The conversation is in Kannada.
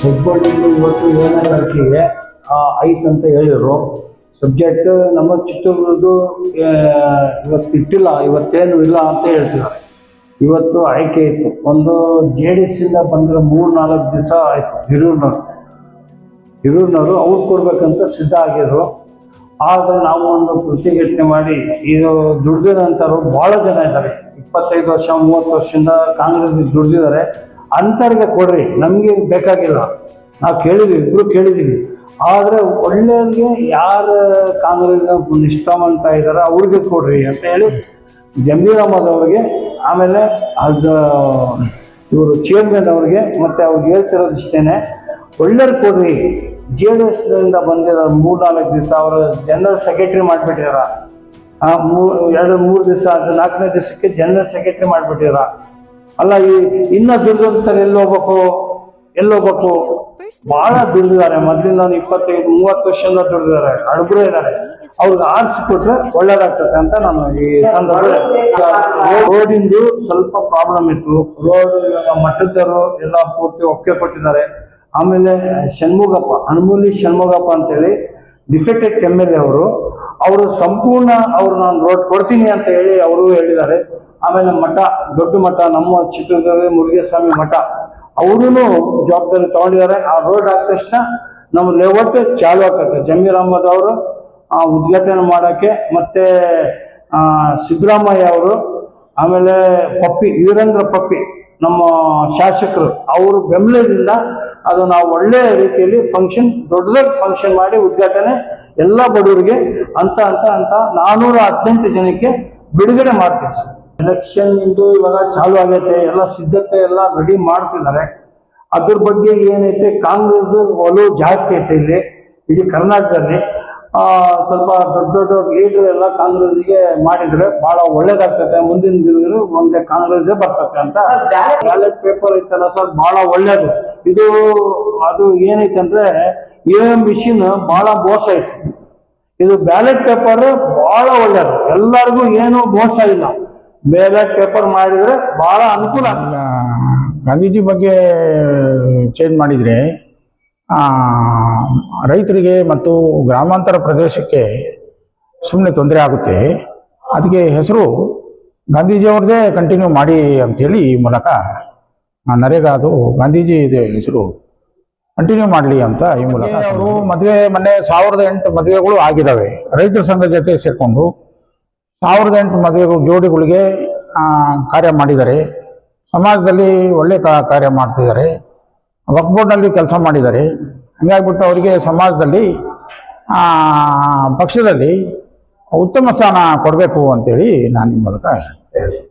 ಹುಬ್ಬಳ್ಳಿಯಿಂದ ಇವತ್ತು 7ನೇ ತಾರೀಕಿಗೆ ಐತಂತ ಹೇಳಿದರು. ಸಬ್ಜೆಕ್ಟ್ ನಮ್ಮ ಚಿತ್ರದುರ್ಗದ್ದು ಇವತ್ತು ಇಟ್ಟಿಲ್ಲ, ಇವತ್ತೇನು ಇಲ್ಲ ಅಂತ ಹೇಳ್ತಿದ್ದಾರೆ. ಇವತ್ತು ಆಯ್ಕೆ ಇತ್ತು. ಒಂದು JDS ಇಂದ ಬಂದರೆ 3-4 ದಿವಸ ಆಯಿತು. ಹಿರೂರಿನವರು ಅವ್ರು ಕೊಡ್ಬೇಕಂತ ಸಿದ್ಧ ಆಗಿದ್ರು. ಆದರೆ ನಾವು ಒಂದು ಪ್ರತಿಭಟನೆ ಮಾಡಿ ಇದು ದುಡ್ದಿರೋಂಥವ್ರು ಭಾಳ ಜನ ಇದ್ದಾರೆ. 25 ವರ್ಷ 30 ವರ್ಷದಿಂದ ಕಾಂಗ್ರೆಸ್ಗೆ ದುಡ್ದಿದ್ದಾರೆ. ಅಂಥವ್ರಿಗೆ ಕೊಡ್ರಿ, ನಮಗೆ ಬೇಕಾಗಿಲ್ಲ. ನಾವು ಕೇಳಿದ್ದೀವಿ, ಇಬ್ಬರು ಕೇಳಿದ್ದೀವಿ. ಆದರೆ ಒಳ್ಳೆಯವ್ರಿಗೆ ಯಾರು ಕಾಂಗ್ರೆಸ್ ನಿಷ್ಠಾವಂತ ಇದ್ದಾರೆ ಅವ್ರಿಗೆ ಕೊಡ್ರಿ ಅಂತ ಹೇಳಿ ಜಮೀರ್ ಅಹಮದ್ ಅವ್ರಿಗೆ, ಆಮೇಲೆ ಇವರು ಚೇರ್ಮನ್ ಅವ್ರಿಗೆ ಮತ್ತು ಅವ್ರಿಗೆ ಹೇಳ್ತಿರೋದಿಷ್ಟೇ, ಒಳ್ಳೆಯವ್ರು ಕೊಡ್ರಿ. JDS ಬಂದಿರೋ 3-4 ದಿವಸ ಅವರು ಜನರಲ್ ಸೆಕ್ರೆಟರಿ ಮಾಡಿಬಿಟ್ಟಿದಾರ. 2-3 ದಿವಸ ಅದು 4ನೇ ದಿವಸಕ್ಕೆ ಜನರಲ್ ಸೆಕ್ರೆಟರಿ ಮಾಡಿಬಿಟ್ಟಿದಾರ. ಅಲ್ಲ, ಇನ್ನೂ ದುಡ್ದಂತಾರೆ ಎಲ್ಲೋಗ್ಬೇಕು ಭಾಳ ದುಡ್ದಿದ್ದಾರೆ. ಮೊದಲಿಂದ 25-30 ವರ್ಷದಿಂದ ದುಡ್ದಿದ್ದಾರೆ. ಅಡುಗರು ಇದ್ದಾರೆ. ಅವ್ರಿಗೆ ಆರಿಸಿಕೊಟ್ರೆ ಒಳ್ಳೇದಾಗ್ತದೆ ಅಂತ ನಾನು ಈ ಸಂದರ್ಭದಲ್ಲಿ. ರೋಡಿಂದು ಸ್ವಲ್ಪ ಪ್ರಾಬ್ಲಮ್ ಇತ್ತು. ರೋಡ್ ಇವಾಗ ಮಠದವರು ಎಲ್ಲ ಪೂರ್ತಿ ಒಪ್ಪಿಗೆ ಕೊಟ್ಟಿದ್ದಾರೆ. ಆಮೇಲೆ ಹನುಮೂಲಿ ಷಣ್ಮುಗಪ್ಪ ಅಂತೇಳಿ ಡಿಫೆಕ್ಟೆಡ್ MLA ಅವರು ಸಂಪೂರ್ಣ ನಾನು ರೋಡ್ ಕೊಡ್ತೀನಿ ಅಂತ ಹೇಳಿ ಅವರು ಹೇಳಿದ್ದಾರೆ. ಆಮೇಲೆ ಮಠ, ದೊಡ್ಡ ಮಠ, ನಮ್ಮ ಚಿತ್ರದುರ್ಗ ಮುರುಘೇಸ್ವಾಮಿ ಮಠ, ಅವರೂ ಜವಾಬ್ದಾರಿ ತಗೊಂಡಿದ್ದಾರೆ. ಆ ರೋಡ್ ಆದ ತಕ್ಷಣ ನಮ್ಮ ಲೇಔಟ್ ಚಾಲು ಆಗ್ತದೆ. ಜಮೀರ್ ಅಹಮದ್ ಅವರು ಉದ್ಘಾಟನೆ ಮಾಡೋಕ್ಕೆ, ಮತ್ತೆ ಸಿದ್ದರಾಮಯ್ಯ ಅವರು, ಆಮೇಲೆ ವೀರೇಂದ್ರ ಪಪ್ಪಿ ನಮ್ಮ ಶಾಸಕರು ಅವರು ಬೆಂಬಲದಿಂದ ಅದು ನಾವು ಒಳ್ಳೆ ರೀತಿಯಲ್ಲಿ ದೊಡ್ಡದಾಗಿ ಫಂಕ್ಷನ್ ಮಾಡಿ ಉದ್ಘಾಟನೆ ಎಲ್ಲ ಬಡವರಿಗೆ ಅಂತ 418 ಜನಕ್ಕೆ ಬಿಡುಗಡೆ ಮಾಡ್ತೀವಿ ಸರ್. ಎಲೆಕ್ಷನ್ ಇಂದು ಇವಾಗ ಚಾಲು ಆಗೈತೆ, ಎಲ್ಲ ಸಿದ್ಧತೆ ಎಲ್ಲ ರೆಡಿ ಮಾಡ್ತಿದ್ದಾರೆ. ಅದ್ರ ಬಗ್ಗೆ ಏನೈತೆ, ಕಾಂಗ್ರೆಸ್ ಒಲವು ಜಾಸ್ತಿ ಐತೆ ಇಡೀ ಕರ್ನಾಟಕದಲ್ಲಿ. ಸ್ವಲ್ಪ ದೊಡ್ಡ ಲೀಡರ್ ಎಲ್ಲ ಕಾಂಗ್ರೆಸ್ಗೆ ಮಾಡಿದ್ರೆ ಬಹಳ ಒಳ್ಳೇದಾಗ್ತದೆ. ಮುಂದಿನ ದಿನಗಳು ಮುಂದೆ ಕಾಂಗ್ರೆಸ್ಸೇ ಬರ್ತದೆ ಅಂತ. ಬ್ಯಾಲೆಟ್ ಪೇಪರ್ ಐತಲ್ಲ ಸರ್, ಬಹಳ ಒಳ್ಳೇದು. ಅದು ಏನೈತೆ ಅಂದ್ರೆ EVM ಮಿಷಿನ್ ಬಹಳ ಮೋಸ ಐತೆ. ಇದು ಬ್ಯಾಲೆಟ್ ಪೇಪರ್ ಬಹಳ ಒಳ್ಳೇದು. ಎಲ್ಲರಿಗೂ ಏನು ಮೋಸ ಇಲ್ಲ. ಬ್ಯಾಲೆಟ್ ಪೇಪರ್ ಮಾಡಿದ್ರೆ ಬಹಳ ಅನುಕೂಲ. ಗಾಂಧೀಜಿ ಬಗ್ಗೆ ಚೇಂಜ್ ಮಾಡಿದರೆ ರೈತರಿಗೆ ಮತ್ತು ಗ್ರಾಮಾಂತರ ಪ್ರದೇಶಕ್ಕೆ ಸುಮ್ಮನೆ ತೊಂದರೆ ಆಗುತ್ತೆ. ಅದಕ್ಕೆ ಹೆಸರು ಗಾಂಧೀಜಿಯವ್ರದ್ದೇ ಕಂಟಿನ್ಯೂ ಮಾಡಿ ಅಂಥೇಳಿ ಈ ಮೂಲಕ ನರೇಗಾದು ಗಾಂಧೀಜಿ ಇದೆ ಹೆಸರು ಕಂಟಿನ್ಯೂ ಮಾಡಲಿ ಅಂತ ಈ ಮೂಲಕ ಅವರು ಮೊನ್ನೆ 1008 ಮದುವೆಗಳು ಆಗಿದ್ದಾವೆ. ರೈತರ ಸಂಘ ಜೊತೆ ಸೇರಿಕೊಂಡು 1008 ಮದುವೆಗಳು ಜೋಡಿಗಳಿಗೆ ಕಾರ್ಯ ಮಾಡಿದ್ದಾರೆ. ಸಮಾಜದಲ್ಲಿ ಒಳ್ಳೆ ಕಾರ್ಯ ಮಾಡ್ತಿದ್ದಾರೆ. ವಕ್ಫ್ ಬೋರ್ಡ್ನಲ್ಲಿ ಕೆಲಸ ಮಾಡಿದ್ದಾರೆ. ಹಂಗಾಗ್ಬಿಟ್ಟು ಅವರಿಗೆ ಸಮಾಜದಲ್ಲಿ ಪಕ್ಷದಲ್ಲಿ ಉತ್ತಮ ಸ್ಥಾನ ಕೊಡಬೇಕು ಅಂತೇಳಿ ನಾನು ಈ ಮೂಲಕ ಹೇಳಿ